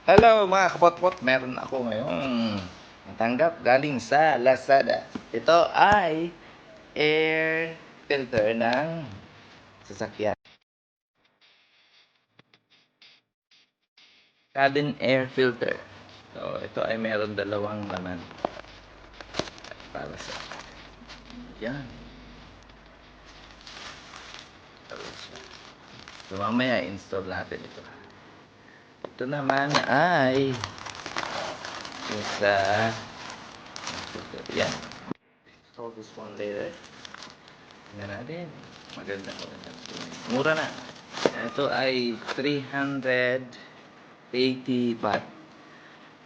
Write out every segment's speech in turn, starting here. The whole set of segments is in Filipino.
Hello mga kapotpot, meron ako ngayong natanggap galing sa Lazada. Ito ay air filter ng sasakyan. Cabin air filter. So, ito ay meron dalawang laman. Para sa... Yan. So, mamaya install natin ito. Ito naman ay isa... Yan. Install this one later. Tingnan natin. Maganda. Mura na. Ito ay 380 baht.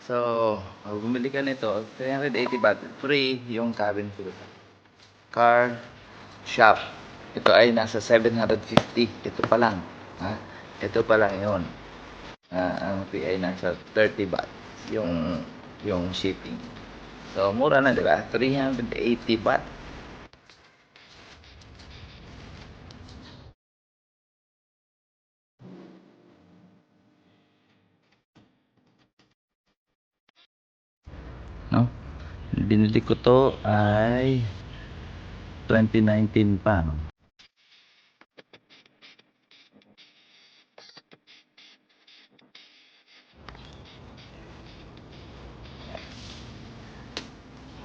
So, pag bumili ka nito, 380 baht, free yung cabin filter. Car shop. Ito ay nasa 750. Ito pa lang. Ha? Ito pa lang yun. Ang fee ay nasa 30 baht. Yung shipping. So, mura na, di ba? 380 baht. No? Binili ko to ay 2019 pa. No?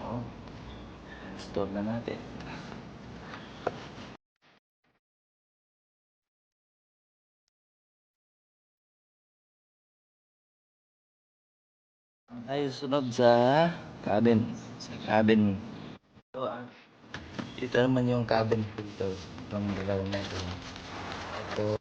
Oh, install na natin. Tayo sunod sa cabin. Sa cabin. Ito ito naman yung cabin filter. Itong dalawa na ito. Ito.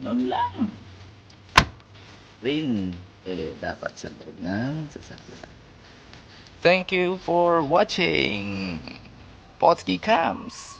Ganun lang. Rin. Dapat sa loob ng sasakyan. Thank you for watching Potski Cams.